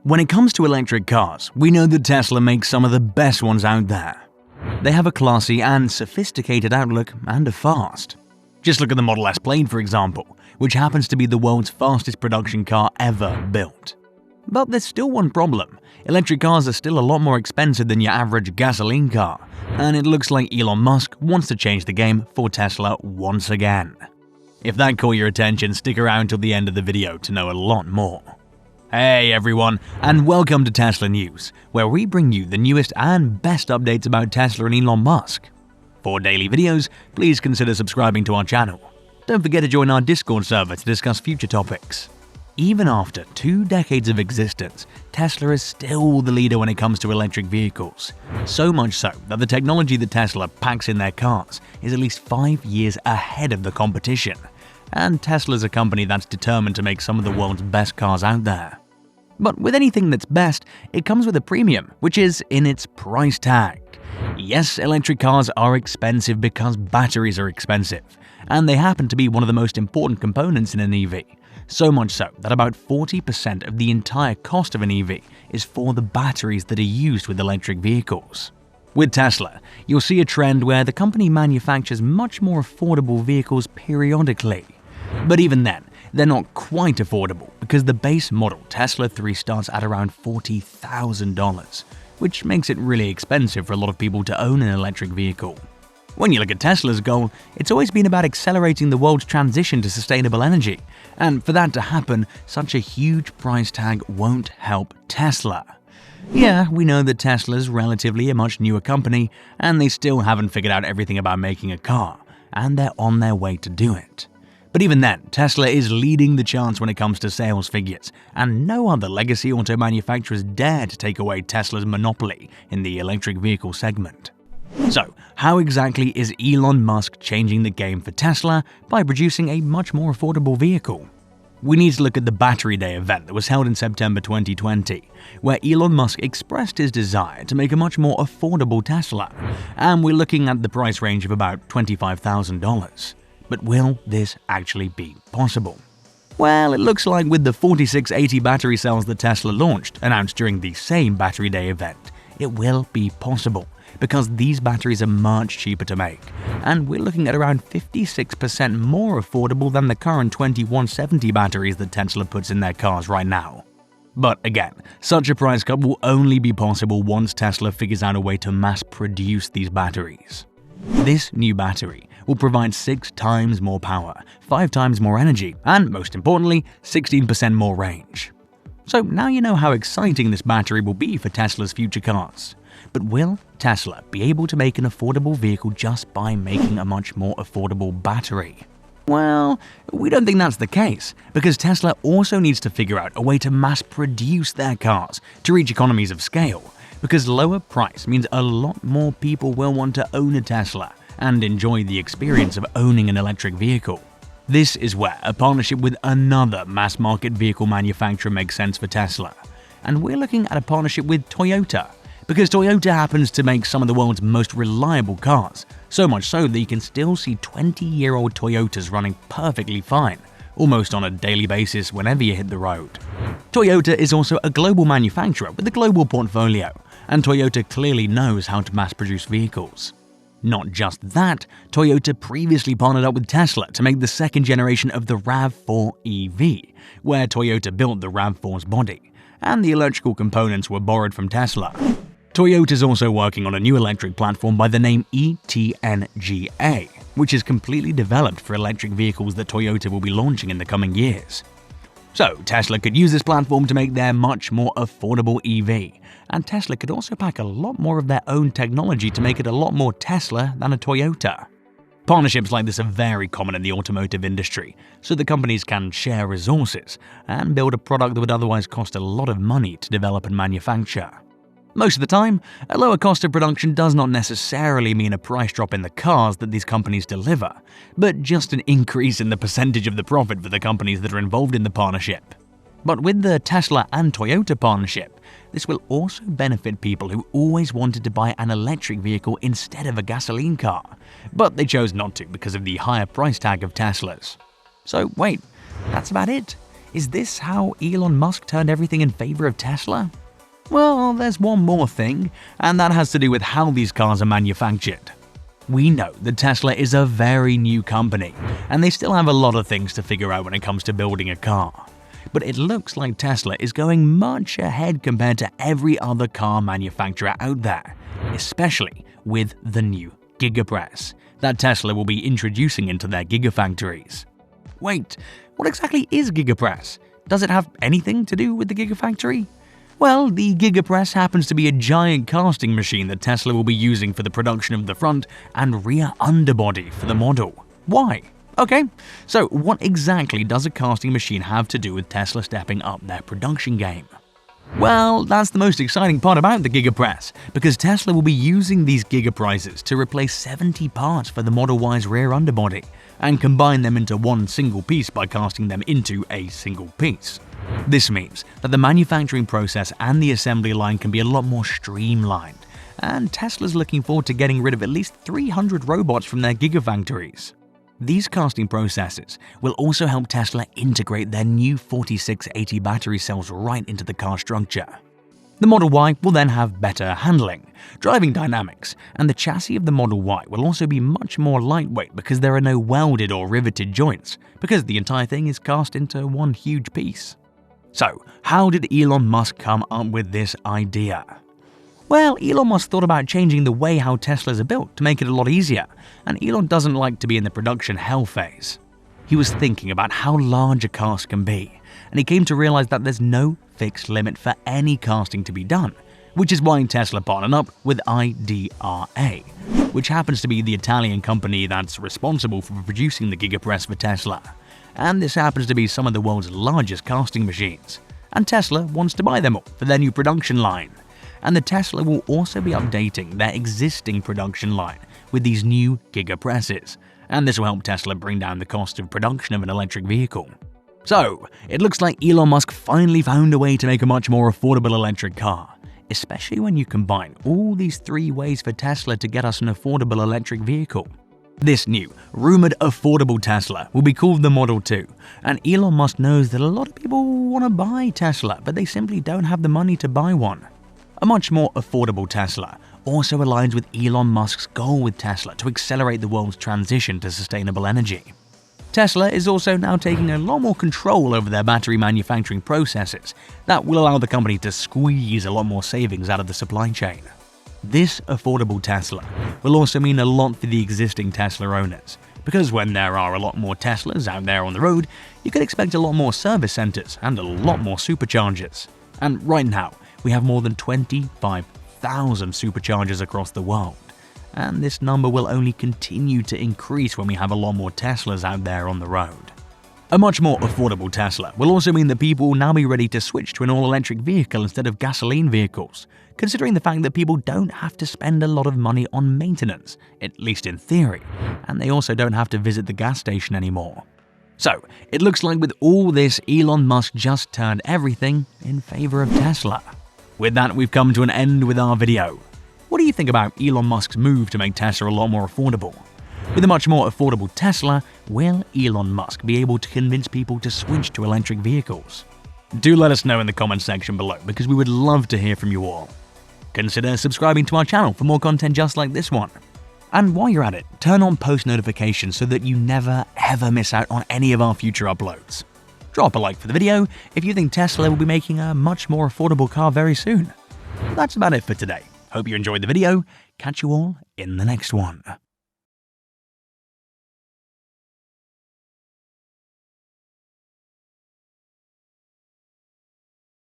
When it comes to electric cars, we know that Tesla makes some of the best ones out there. They have a classy and sophisticated outlook and are fast. Just look at the Model S Plaid, for example, which happens to be the world's fastest production car ever built. But there's still one problem. Electric cars are still a lot more expensive than your average gasoline car, and it looks like Elon Musk wants to change the game for Tesla once again. If that caught your attention, stick around till the end of the video to know a lot more. Hey everyone, and welcome to Tesla News, where we bring you the newest and best updates about Tesla and Elon Musk. For daily videos, please consider subscribing to our channel. Don't forget to join our Discord server to discuss future topics. Even after 2 decades of existence, Tesla is still the leader when it comes to electric vehicles. So much so that the technology that Tesla packs in their cars is at least 5 years ahead of the competition. And Tesla's a company that's determined to make some of the world's best cars out there. But with anything that's best, it comes with a premium, which is in its price tag. Yes, electric cars are expensive because batteries are expensive, and they happen to be one of the most important components in an EV. So much so that about 40% of the entire cost of an EV is for the batteries that are used with electric vehicles. With Tesla, you'll see a trend where the company manufactures much more affordable vehicles periodically. But even then, they're not quite affordable because the base model Tesla 3 starts at around $40,000, which makes it really expensive for a lot of people to own an electric vehicle. When you look at Tesla's goal, it's always been about accelerating the world's transition to sustainable energy, and for that to happen, such a huge price tag won't help Tesla. Yeah, we know that Tesla's relatively a much newer company, and they still haven't figured out everything about making a car, and they're on their way to do it. But even then, Tesla is leading the charts when it comes to sales figures, and no other legacy auto manufacturers dare to take away Tesla's monopoly in the electric vehicle segment. So, how exactly is Elon Musk changing the game for Tesla by producing a much more affordable vehicle? We need to look at the Battery Day event that was held in September 2020, where Elon Musk expressed his desire to make a much more affordable Tesla, and we're looking at the price range of about $25,000. But will this actually be possible? Well, it looks like with the 4680 battery cells that Tesla launched, announced during the same Battery Day event, it will be possible, because these batteries are much cheaper to make, and we're looking at around 56% more affordable than the current 2170 batteries that Tesla puts in their cars right now. But again, such a price cut will only be possible once Tesla figures out a way to mass produce these batteries. This new battery will provide 6 times more power, 5 times more energy, and most importantly, 16% more range. So now you know how exciting this battery will be for Tesla's future cars. But will Tesla be able to make an affordable vehicle just by making a much more affordable battery? Well, we don't think that's the case, because Tesla also needs to figure out a way to mass produce their cars to reach economies of scale, because lower price means a lot more people will want to own a Tesla and enjoy the experience of owning an electric vehicle. This is where a partnership with another mass-market vehicle manufacturer makes sense for Tesla. And we're looking at a partnership with Toyota, because Toyota happens to make some of the world's most reliable cars, so much so that you can still see 20-year-old Toyotas running perfectly fine, almost on a daily basis whenever you hit the road. Toyota is also a global manufacturer with a global portfolio, and Toyota clearly knows how to mass-produce vehicles. Not just that, Toyota previously partnered up with Tesla to make the second generation of the RAV4 EV, where Toyota built the RAV4's body, and the electrical components were borrowed from Tesla. Toyota is also working on a new electric platform by the name ETNGA, which is completely developed for electric vehicles that Toyota will be launching in the coming years. So Tesla could use this platform to make their much more affordable EV, and Tesla could also pack a lot more of their own technology to make it a lot more Tesla than a Toyota. Partnerships like this are very common in the automotive industry, so the companies can share resources and build a product that would otherwise cost a lot of money to develop and manufacture. Most of the time, a lower cost of production does not necessarily mean a price drop in the cars that these companies deliver, but just an increase in the percentage of the profit for the companies that are involved in the partnership. But with the Tesla and Toyota partnership, this will also benefit people who always wanted to buy an electric vehicle instead of a gasoline car, but they chose not to because of the higher price tag of Teslas. So wait, that's about it. Is this how Elon Musk turned everything in favor of Tesla? Well, there's one more thing, and that has to do with how these cars are manufactured. We know that Tesla is a very new company, and they still have a lot of things to figure out when it comes to building a car. But it looks like Tesla is going much ahead compared to every other car manufacturer out there, especially with the new Giga Press that Tesla will be introducing into their Gigafactories. Wait, what exactly is Giga Press? Does it have anything to do with the Gigafactory? Well, the Giga Press happens to be a giant casting machine that Tesla will be using for the production of the front and rear underbody for the model. Why? Okay, so what exactly does a casting machine have to do with Tesla stepping up their production game? Well, that's the most exciting part about the Giga Press, because Tesla will be using these Giga Presses to replace 70 parts for the Model Y's rear underbody and combine them into one single piece by casting them into a single piece. This means that the manufacturing process and the assembly line can be a lot more streamlined, and Tesla's looking forward to getting rid of at least 300 robots from their Gigafactories. These casting processes will also help Tesla integrate their new 4680 battery cells right into the car structure. The Model Y will then have better handling, driving dynamics, and the chassis of the Model Y will also be much more lightweight because there are no welded or riveted joints, because the entire thing is cast into one huge piece. So, how did Elon Musk come up with this idea? Well, Elon Musk thought about changing the way how Teslas are built to make it a lot easier, and Elon doesn't like to be in the production hell phase. He was thinking about how large a cast can be, and he came to realize that there's no fixed limit for any casting to be done, which is why Tesla partnered up with IDRA, which happens to be the Italian company that's responsible for producing the Giga Press for Tesla. And this happens to be some of the world's largest casting machines, and Tesla wants to buy them all for their new production line. And the Tesla will also be updating their existing production line with these new Giga Presses, and this will help Tesla bring down the cost of production of an electric vehicle. So, it looks like Elon Musk finally found a way to make a much more affordable electric car, especially when you combine all these three ways for Tesla to get us an affordable electric vehicle. This new, rumored affordable Tesla will be called the Model 2, and Elon Musk knows that a lot of people want to buy Tesla, but they simply don't have the money to buy one. A much more affordable Tesla also aligns with Elon Musk's goal with Tesla to accelerate the world's transition to sustainable energy. Tesla is also now taking a lot more control over their battery manufacturing processes that will allow the company to squeeze a lot more savings out of the supply chain. This affordable Tesla will also mean a lot for the existing Tesla owners, because when there are a lot more Teslas out there on the road, you can expect a lot more service centers and a lot more superchargers. And right now, we have more than 25,000 superchargers across the world, and this number will only continue to increase when we have a lot more Teslas out there on the road. A much more affordable Tesla will also mean that people will now be ready to switch to an all-electric vehicle instead of gasoline vehicles, considering the fact that people don't have to spend a lot of money on maintenance, at least in theory, and they also don't have to visit the gas station anymore. So, it looks like with all this, Elon Musk just turned everything in favor of Tesla. With that, we've come to an end with our video. What do you think about Elon Musk's move to make Tesla a lot more affordable? With a much more affordable Tesla, will Elon Musk be able to convince people to switch to electric vehicles? Do let us know in the comments section below, because we would love to hear from you all. Consider subscribing to our channel for more content just like this one. And while you're at it, turn on post notifications so that you never ever miss out on any of our future uploads. Drop a like for the video if you think Tesla will be making a much more affordable car very soon. That's about it for today. Hope you enjoyed the video. Catch you all in the next one.